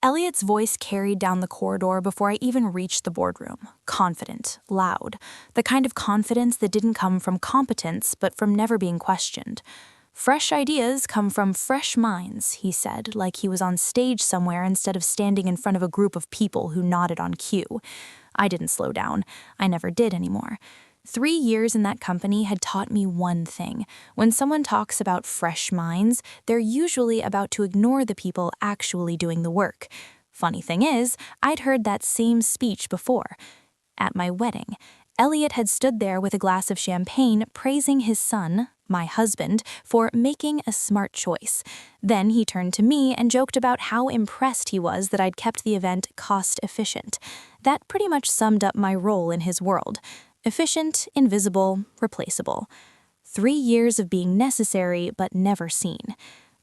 Elliot's voice carried down the corridor before I even reached the boardroom. Confident, loud. The kind of confidence that didn't come from competence, but from never being questioned. Fresh ideas come from fresh minds, he said, like he was on stage somewhere instead of standing in front of a group of people who nodded on cue. I didn't slow down. I never did anymore. 3 years in that company had taught me one thing. When someone talks about fresh minds, they're usually about to ignore the people actually doing the work. Funny thing is, I'd heard that same speech before. At my wedding, Elliot had stood there with a glass of champagne praising his son, my husband, for making a smart choice. Then he turned to me and joked about how impressed he was that I'd kept the event cost-efficient. That pretty much summed up my role in his world. Efficient, invisible, replaceable. 3 years of being necessary but never seen.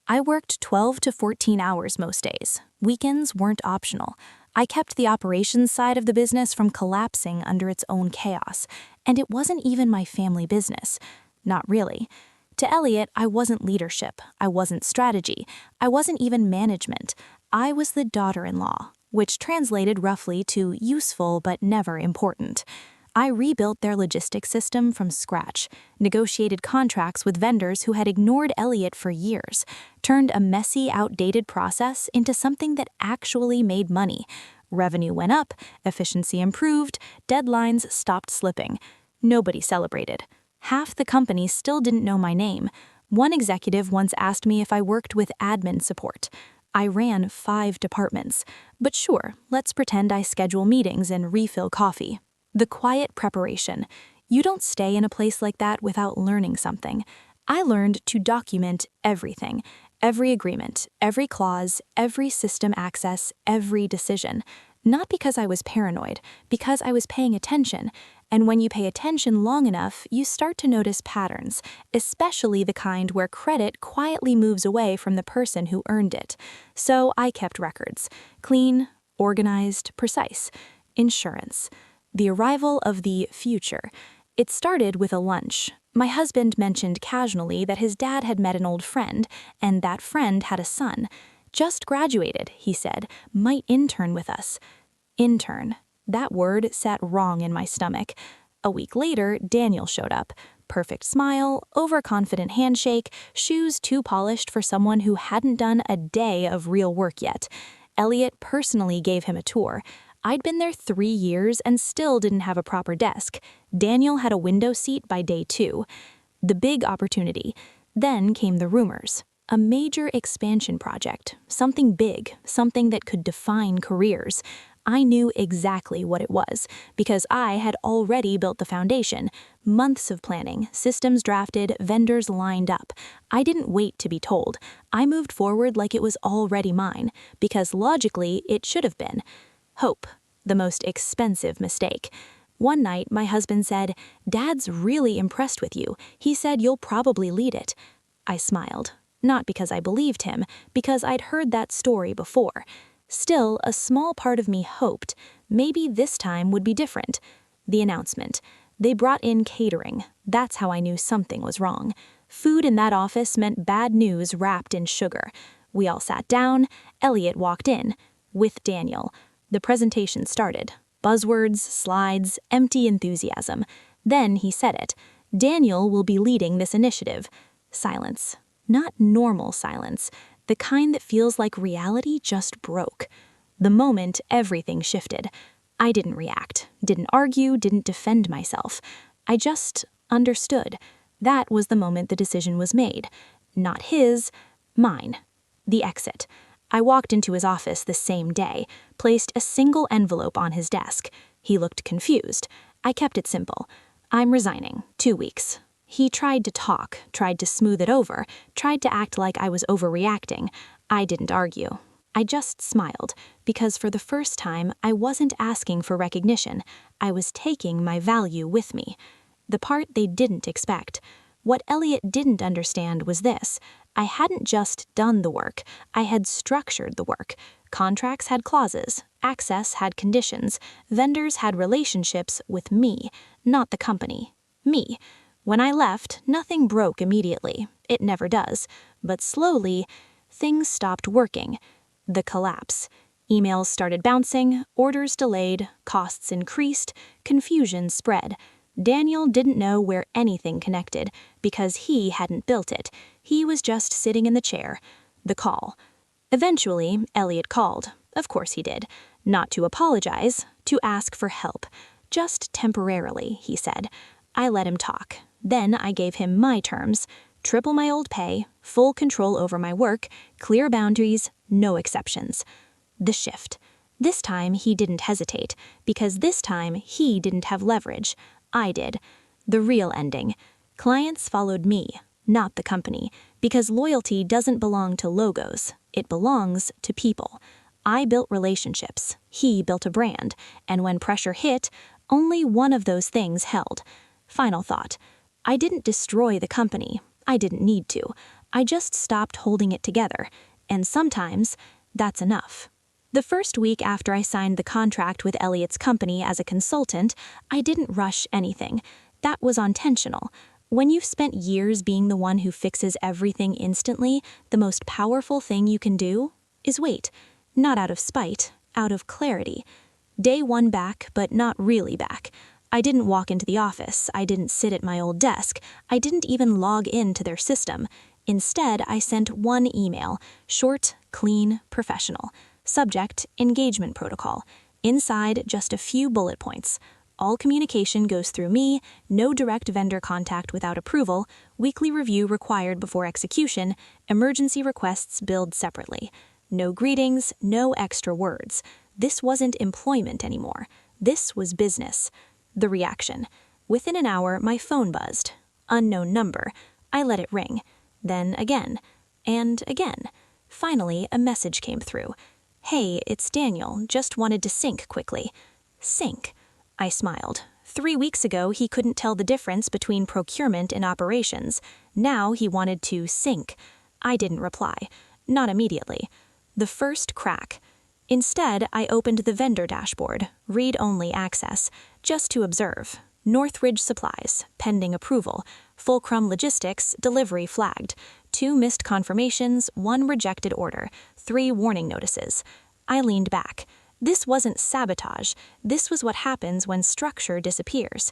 I worked 12 to 14 hours most days. Weekends weren't optional. I kept the operations side of the business from collapsing under its own chaos. And it wasn't even my family business. Not really. To Elliot, I wasn't leadership. I wasn't strategy. I wasn't even management. I was the daughter-in-law, which translated roughly to useful but never important. I rebuilt their logistics system from scratch, negotiated contracts with vendors who had ignored Elliot for years, turned a messy, outdated process into something that actually made money. Revenue went up, efficiency improved, deadlines stopped slipping. Nobody celebrated. Half the company still didn't know my name. One executive once asked me if I worked with admin support. I ran 5 departments. But sure, let's pretend I schedule meetings and refill coffee. The quiet preparation. You don't stay in a place like that without learning something. I learned to document everything. Every agreement, every clause, every system access, every decision. Not because I was paranoid, because I was paying attention. And when you pay attention long enough, you start to notice patterns, especially the kind where credit quietly moves away from the person who earned it. So I kept records. Clean, organized, precise. Insurance. The arrival of the future. It started with a lunch. My husband mentioned casually that his dad had met an old friend, and that friend had a son. Just graduated, he said, might intern with us. Intern. That word sat wrong in my stomach. A week later, Daniel showed up. Perfect smile, overconfident handshake, shoes too polished for someone who hadn't done a day of real work yet. Elliot personally gave him a tour. I'd been there 3 years and still didn't have a proper desk. Daniel had a window seat by day 2. The big opportunity. Then came the rumors. A major expansion project. Something big, something that could define careers. I knew exactly what it was, because I had already built the foundation. Months of planning, systems drafted, vendors lined up. I didn't wait to be told. I moved forward like it was already mine, because logically it should have been. Hope, the most expensive mistake. One night, my husband said, "Dad's really impressed with you. He said you'll probably lead it." I smiled. Not because I believed him, because I'd heard that story before. Still, a small part of me hoped maybe this time would be different. The announcement. They brought in catering. That's how I knew something was wrong. Food in that office meant bad news wrapped in sugar. We all sat down. Elliot walked in. With Daniel. The presentation started. Buzzwords, slides, empty enthusiasm. Then he said it. Daniel will be leading this initiative. Silence. Not normal silence. The kind that feels like reality just broke. The moment everything shifted. I didn't react, didn't argue, didn't defend myself. I just understood. That was the moment the decision was made. Not his, mine. The exit. I walked into his office the same day, placed a single envelope on his desk. He looked confused. I kept it simple. I'm resigning, 2 weeks. He tried to talk, tried to smooth it over, tried to act like I was overreacting. I didn't argue. I just smiled, because for the first time, I wasn't asking for recognition. I was taking my value with me. The part they didn't expect. What Elliot didn't understand was this. I hadn't just done the work. I had structured the work. Contracts had clauses. Access had conditions. Vendors had relationships with me, not the company. Me. When I left, nothing broke immediately. It never does. But slowly, things stopped working. The collapse. Emails started bouncing, orders delayed, costs increased, confusion spread. Daniel didn't know where anything connected because he hadn't built it. He was just sitting in the chair. The call. Eventually, Elliot called. Of course he did. Not to apologize, to ask for help. Just temporarily, he said. I let him talk. Then I gave him my terms. Triple my old pay, full control over my work, clear boundaries, no exceptions. The shift. This time he didn't hesitate, because this time he didn't have leverage. I did. The real ending. Clients followed me, not the company, because loyalty doesn't belong to logos. It belongs to people. I built relationships. He built a brand. And when pressure hit, only one of those things held. Final thought. I didn't destroy the company. I didn't need to. I just stopped holding it together. And sometimes, that's enough. The first week after I signed the contract with Elliot's company as a consultant, I didn't rush anything. That was intentional. When you've spent years being the one who fixes everything instantly, the most powerful thing you can do is wait. Not out of spite, out of clarity. Day one back, but not really back. I didn't walk into the office. I didn't sit at my old desk. I didn't even log into their system. Instead, I sent one email, short, clean, professional. Subject, engagement protocol. Inside, just a few bullet points. All communication goes through me, no direct vendor contact without approval, weekly review required before execution, emergency requests billed separately. No greetings, no extra words. This wasn't employment anymore. This was business. The reaction. Within an hour, my phone buzzed. Unknown number. I let it ring. Then again. And again. Finally, a message came through. Hey, it's Daniel. Just wanted to sync quickly. Sync. I smiled. 3 weeks ago, he couldn't tell the difference between procurement and operations. Now he wanted to sync. I didn't reply. Not immediately. The first crack. Instead, I opened the vendor dashboard, read-only access, just to observe. Northridge Supplies, pending approval. Fulcrum Logistics, delivery flagged. 2 missed confirmations, 1 rejected order, 3 warning notices. I leaned back. This wasn't sabotage. This was what happens when structure disappears.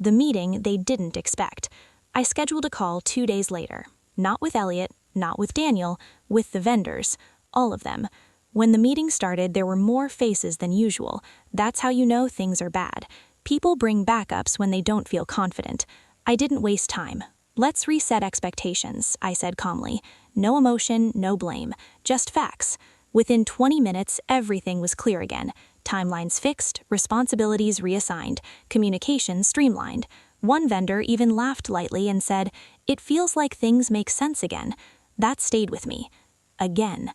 The meeting they didn't expect. I scheduled a call 2 days later. Not with Elliot, not with Daniel, with the vendors. All of them. When the meeting started, there were more faces than usual. That's how you know things are bad. People bring backups when they don't feel confident. I didn't waste time. Let's reset expectations, I said calmly. No emotion, no blame. Just facts. Within 20 minutes, everything was clear again. Timelines fixed, responsibilities reassigned, communication streamlined. One vendor even laughed lightly and said, "It feels like things make sense again." That stayed with me. Again.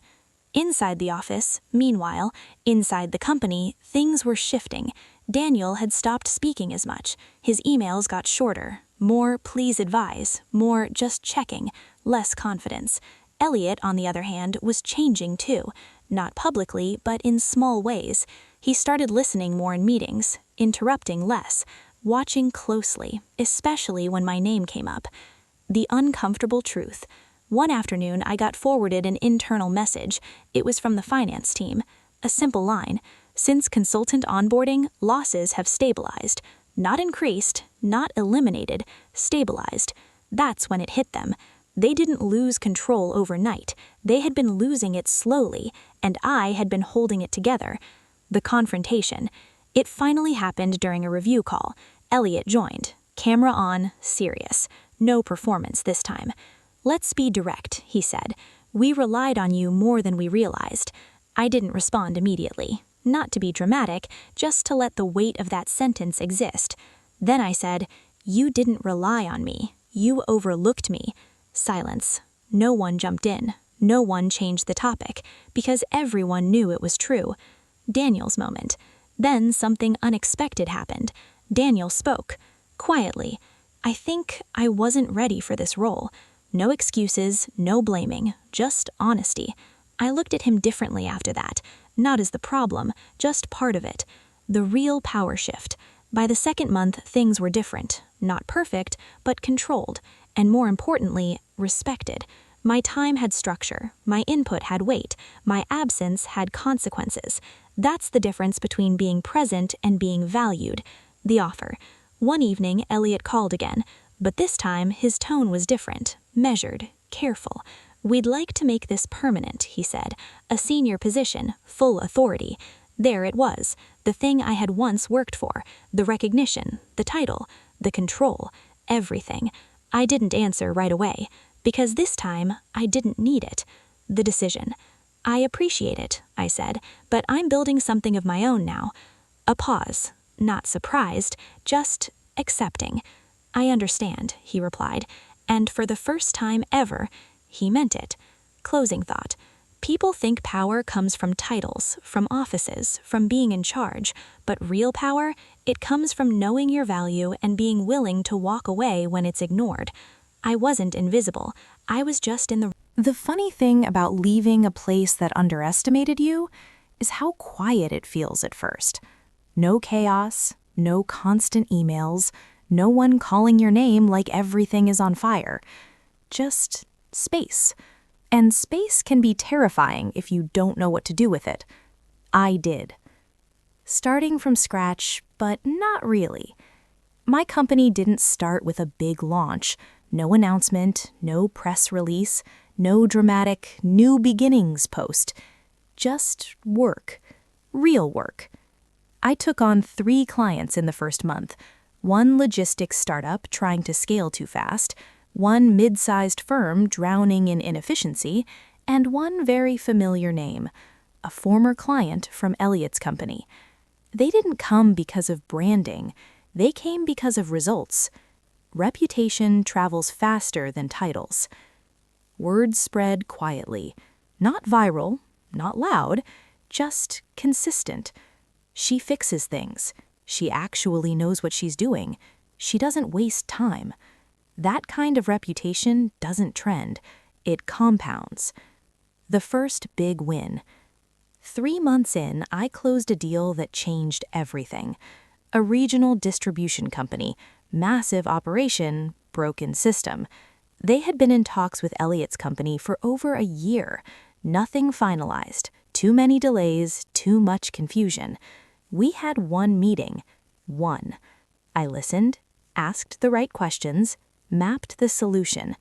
Inside the office, meanwhile, inside the company, things were shifting. Daniel had stopped speaking as much. His emails got shorter. More "please advise," more "just checking," less confidence. Elliot, on the other hand, was changing too. Not publicly, but in small ways. He started listening more in meetings, interrupting less, watching closely, especially when my name came up. The uncomfortable truth. One afternoon, I got forwarded an internal message. It was from the finance team. A simple line. Since consultant onboarding, losses have stabilized. Not increased, not eliminated, stabilized. That's when it hit them. They didn't lose control overnight. They had been losing it slowly, and I had been holding it together. The confrontation. It finally happened during a review call. Elliot joined. Camera on, serious. No performance this time. "Let's be direct," he said. "We relied on you more than we realized." I didn't respond immediately. Not to be dramatic, just to let the weight of that sentence exist. Then I said, "You didn't rely on me. You overlooked me." Silence. No one jumped in. No one changed the topic, because everyone knew it was true. Daniel's moment. Then something unexpected happened. Daniel spoke. Quietly. I think I wasn't ready for this role. No excuses, no blaming, just honesty. I looked at him differently after that. Not as the problem, just part of it. The real power shift. By the second month, things were different. Not perfect, but controlled. And more importantly, respected. My time had structure, my input had weight, my absence had consequences. That's the difference between being present and being valued. The offer. One evening, Elliot called again, but this time his tone was different, measured, careful. "We'd like to make this permanent," he said. "A senior position, full authority." There it was, the thing I had once worked for, the recognition, the title, the control, everything. I didn't answer right away, because this time I didn't need it. The decision. "I appreciate it," I said, "but I'm building something of my own now." A pause, not surprised, just accepting. "I understand," he replied, and for the first time ever, he meant it. Closing thought. People think power comes from titles, from offices, from being in charge, but real power, it comes from knowing your value and being willing to walk away when it's ignored. I wasn't invisible. I was just in the... The funny thing about leaving a place that underestimated you is how quiet it feels at first. No chaos, no constant emails, no one calling your name like everything is on fire. Just space. And space can be terrifying if you don't know what to do with it. I did. Starting from scratch, but not really. My company didn't start with a big launch. No announcement, no press release, no dramatic new beginnings post. Just work. Real work. I took on 3 clients in the first month. One logistics startup trying to scale too fast, one mid-sized firm drowning in inefficiency, and one very familiar name, a former client from Elliot's company. They didn't come because of branding. They came because of results. Reputation travels faster than titles. Word spread quietly. Not viral, not loud, just consistent. She fixes things. She actually knows what she's doing. She doesn't waste time. That kind of reputation doesn't trend. It compounds. The first big win. 3 months in, I closed a deal that changed everything. A regional distribution company, massive operation, broken system. They had been in talks with Elliot's company for over a year. Nothing finalized. Too many delays, too much confusion. We had one meeting. One. I listened, asked the right questions, mapped the solution.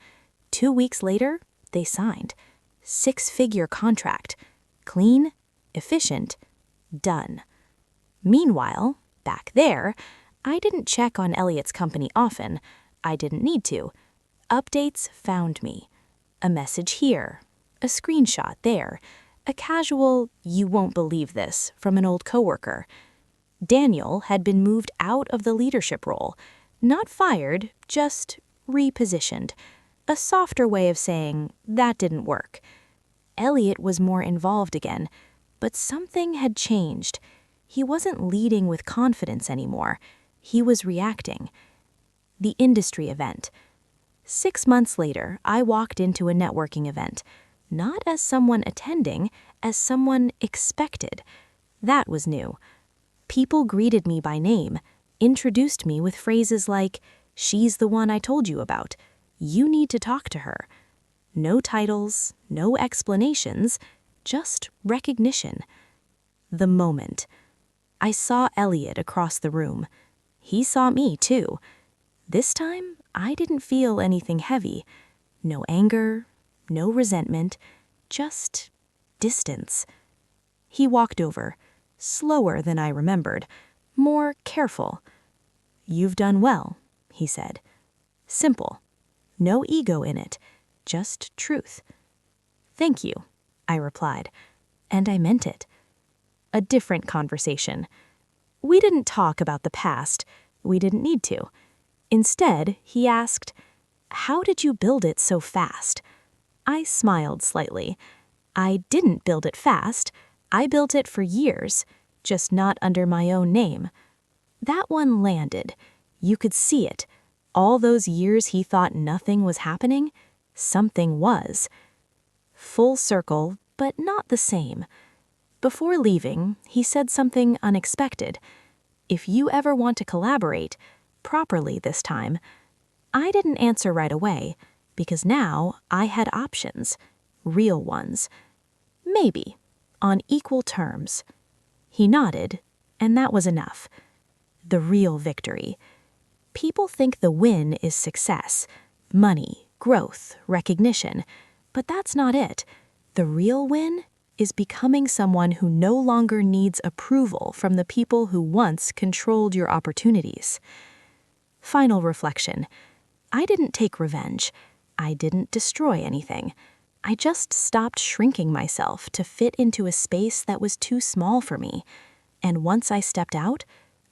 2 weeks later, they signed. 6-figure contract. Clean, efficient, done. Meanwhile, back there, I didn't check on Elliot's company often. I didn't need to. Updates found me. A message here, a screenshot there, a casual, "you won't believe this," from an old coworker. Daniel had been moved out of the leadership role. Not fired, just repositioned. A softer way of saying, that didn't work. Elliot was more involved again, but something had changed. He wasn't leading with confidence anymore. He was reacting. The industry event. 6 months later, I walked into a networking event, not as someone attending, as someone expected. That was new. People greeted me by name, introduced me with phrases like, "She's the one I told you about. You need to talk to her." No titles, no explanations, just recognition. The moment. I saw Elliot across the room. He saw me too. This time, I didn't feel anything heavy. No anger, no resentment, just distance. He walked over, slower than I remembered, more careful. "You've done well," he said. Simple. No ego in it, just truth. "Thank you," I replied, and I meant it. A different conversation. We didn't talk about the past. We didn't need to. Instead, he asked, "How did you build it so fast?" I smiled slightly. I didn't build it fast. I built it for years, just not under my own name. That one landed. You could see it. All those years he thought nothing was happening, something was. Full circle, but not the same. Before leaving, he said something unexpected. "If you ever want to collaborate, properly this time." I didn't answer right away, because now I had options, real ones. Maybe, on equal terms. He nodded, and that was enough. The real victory. People think the win is success, money, growth, recognition, but that's not it. The real win is becoming someone who no longer needs approval from the people who once controlled your opportunities. Final reflection. I didn't take revenge. I didn't destroy anything. I just stopped shrinking myself to fit into a space that was too small for me. And once I stepped out,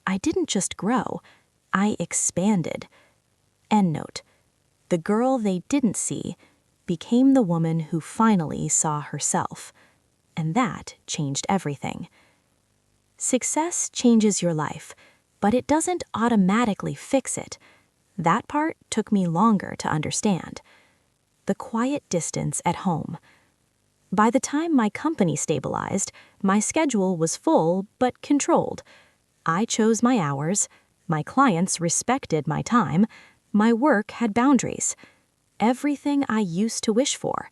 I didn't just grow, I expanded. Endnote. The girl they didn't see became the woman who finally saw herself. And that changed everything. Success changes your life, but it doesn't automatically fix it. That part took me longer to understand. The quiet distance at home. By the time my company stabilized, my schedule was full but controlled. I chose my hours, my clients respected my time, my work had boundaries. Everything I used to wish for.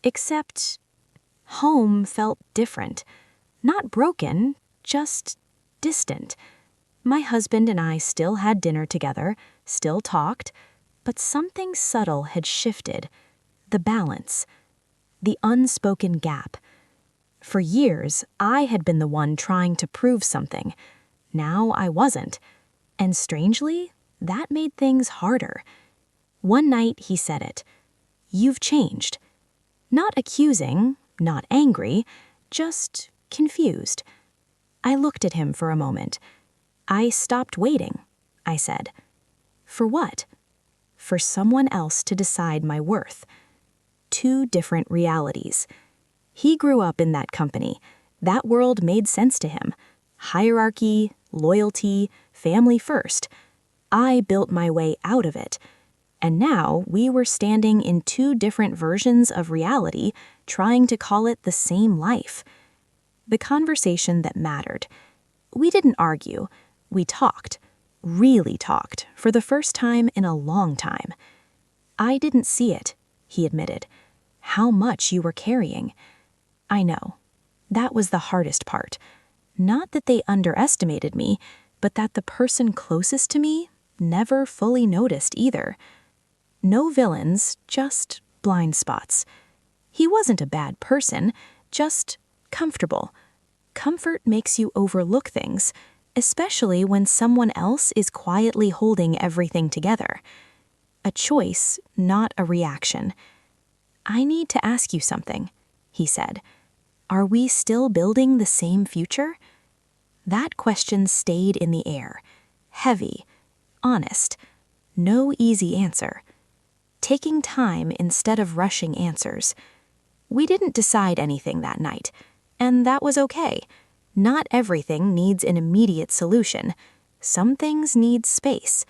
Except home felt different. Not broken, just distant. My husband and I still had dinner together, still talked, but something subtle had shifted. The balance. The unspoken gap. For years, I had been the one trying to prove something. Now I wasn't. And strangely, that made things harder. One night he said it. You've changed. Not accusing, not angry, just confused. I looked at him for a moment. I stopped waiting, I said. For what? For someone else to decide my worth. Two different realities. He grew up in that company. That world made sense to him. Hierarchy, loyalty, family first. I built my way out of it. And now we were standing in two different versions of reality, trying to call it the same life. The conversation that mattered. We didn't argue. We talked. Really talked, for the first time in a long time. I didn't see it, he admitted. How much you were carrying. I know. That was the hardest part. Not that they underestimated me, but that the person closest to me never fully noticed either. No villains, just blind spots. He wasn't a bad person, just comfortable. Comfort makes you overlook things, especially when someone else is quietly holding everything together. A choice, not a reaction. I need to ask you something, he said. Are we still building the same future? That question stayed in the air, heavy, honest, no easy answer. Taking time instead of rushing answers. We didn't decide anything that night, and that was okay. Not everything needs an immediate solution. Some things need space.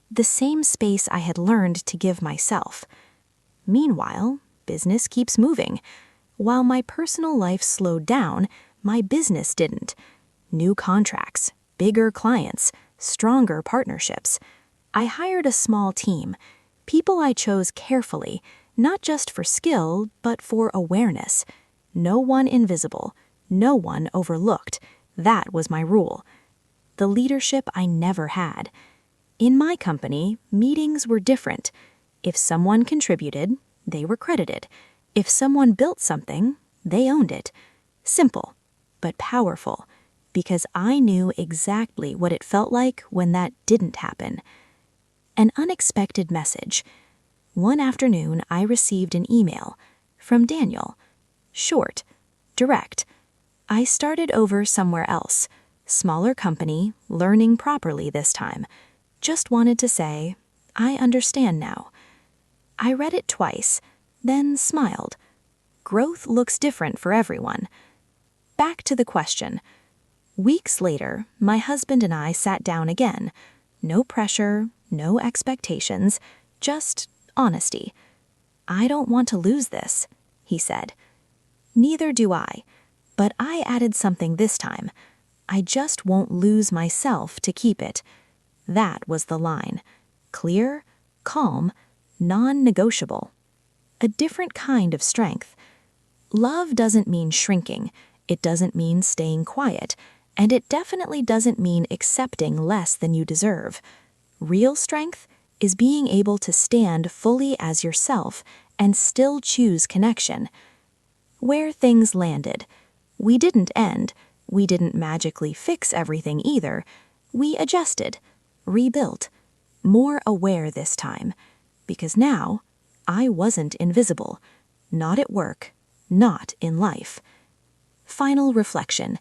The same space I had learned to give myself. Meanwhile, business keeps moving. While my personal life slowed down, my business didn't. New contracts, bigger clients, stronger partnerships. I hired a small team, people I chose carefully, not just for skill, but for awareness. No one invisible, no one overlooked. That was my rule. The leadership I never had. In my company, meetings were different. If someone contributed, they were credited. If someone built something, they owned it. Simple, but powerful, because I knew exactly what it felt like when that didn't happen. An unexpected message. One afternoon, I received an email from Daniel. Short, direct. I started over somewhere else. Smaller company, learning properly this time. Just wanted to say, I understand now. I read it twice, then smiled. Growth looks different for everyone. Back to the question. Weeks later, my husband and I sat down again. No pressure, no expectations, just honesty. I don't want to lose this, he said. Neither do I, but I added something this time. I just won't lose myself to keep it. That was the line. Clear, calm, non-negotiable. A different kind of strength. Love doesn't mean shrinking, it doesn't mean staying quiet, and it definitely doesn't mean accepting less than you deserve. Real strength is being able to stand fully as yourself and still choose connection. Where things landed. We didn't end. We didn't magically fix everything either. We adjusted, rebuilt, more aware this time. Because now, I wasn't invisible. Not at work, not in life. Final reflection.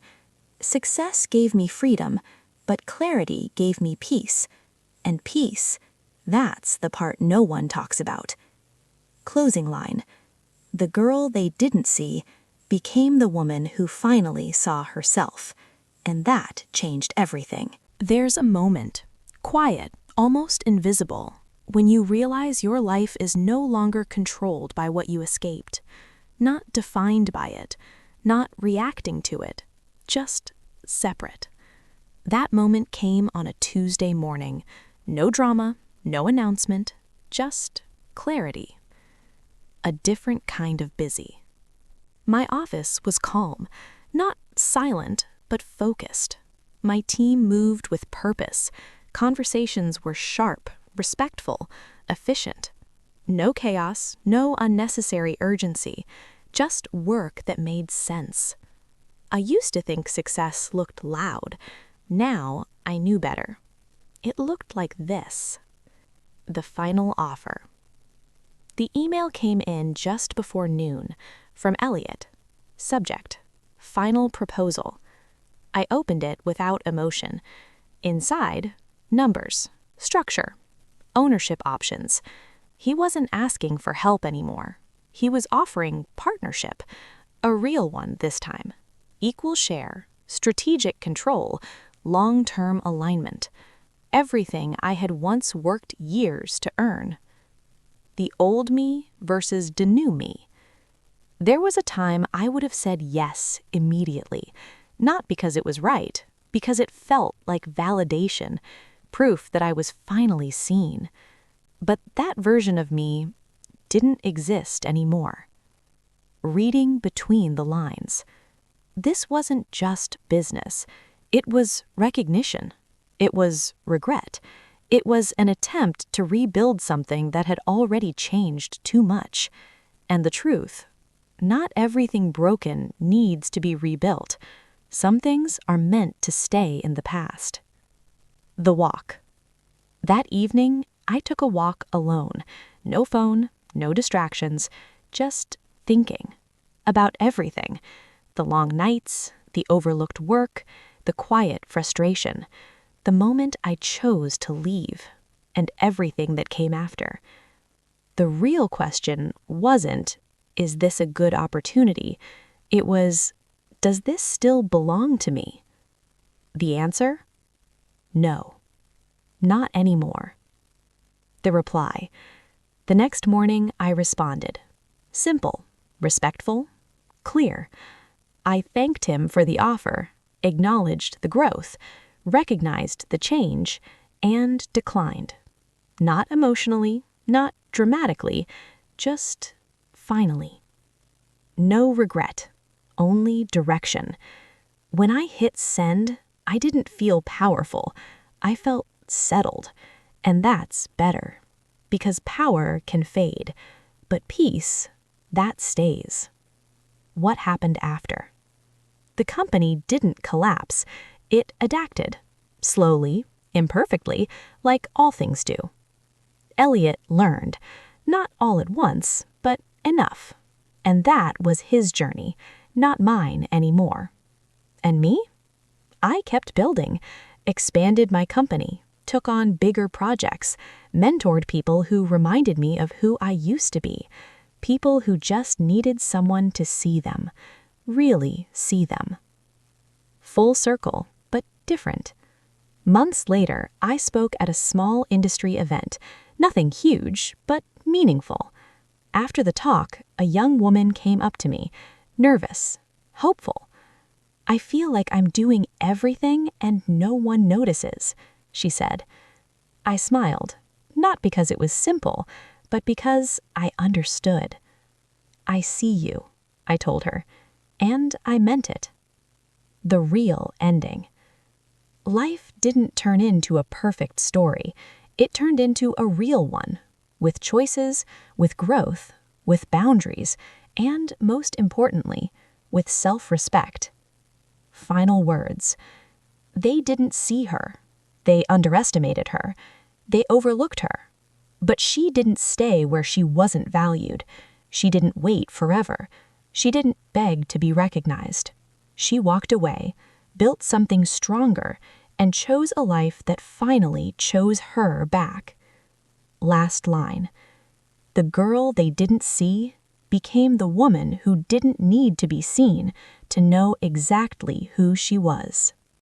Success gave me freedom, but clarity gave me peace. And peace, that's the part no one talks about. Closing line. The girl they didn't see became the woman who finally saw herself. And that changed everything. There's a moment, quiet, almost invisible, when you realize your life is no longer controlled by what you escaped, not defined by it, not reacting to it, just separate. That moment came on a Tuesday morning. No drama, no announcement, just clarity. A different kind of busy. My office was calm, not silent, but focused. My team moved with purpose. Conversations were sharp, respectful, efficient. No chaos, no unnecessary urgency, just work that made sense. I used to think success looked loud. Now I knew better. It looked like this. The final offer. The email came in just before noon from Elliot. Subject: Final proposal. I opened it without emotion. Inside, numbers, structure, ownership options. He wasn't asking for help anymore. He was offering partnership, a real one this time. Equal share, strategic control, long-term alignment. Everything I had once worked years to earn. The old me versus the new me. There was a time I would have said yes immediately, not because it was right, because it felt like validation, proof that I was finally seen. But that version of me didn't exist anymore. Reading between the lines. This wasn't just business. It was recognition. It was regret. It was an attempt to rebuild something that had already changed too much. And the truth, not everything broken needs to be rebuilt. Some things are meant to stay in the past. The walk. That evening, I took a walk alone. No phone, no distractions, just thinking about everything. The long nights, the overlooked work, the quiet frustration. The moment I chose to leave, and everything that came after. The real question wasn't, is this a good opportunity? It was, does this still belong to me? The answer? No, not anymore. The reply. The next morning I responded. Simple, respectful, clear. I thanked him for the offer, acknowledged the growth, recognized the change, and declined. Not emotionally, not dramatically, just finally. No regret, only direction. When I hit send, I didn't feel powerful. I felt settled, and that's better, because power can fade, but peace, that stays. What happened after? The company didn't collapse. It adapted, slowly, imperfectly, like all things do. Elliot learned, not all at once, but enough. And that was his journey, not mine anymore. And me? I kept building, expanded my company, took on bigger projects, mentored people who reminded me of who I used to be, people who just needed someone to see them, really see them. Full circle, but different. Months later, I spoke at a small industry event, nothing huge, but meaningful. After the talk, a young woman came up to me, nervous, hopeful. I feel like I'm doing everything and no one notices, she said. I smiled, not because it was simple, but because I understood. "I see you," I told her, and I meant it. The real ending. Life didn't turn into a perfect story. It turned into a real one, with choices, with growth, with boundaries, and most importantly, with self-respect. Final words. They didn't see her. They underestimated her. They overlooked her. But she didn't stay where she wasn't valued. She didn't wait forever. She didn't beg to be recognized. She walked away, built something stronger, and chose a life that finally chose her back. Last line. The girl they didn't see became the woman who didn't need to be seen to know exactly who she was.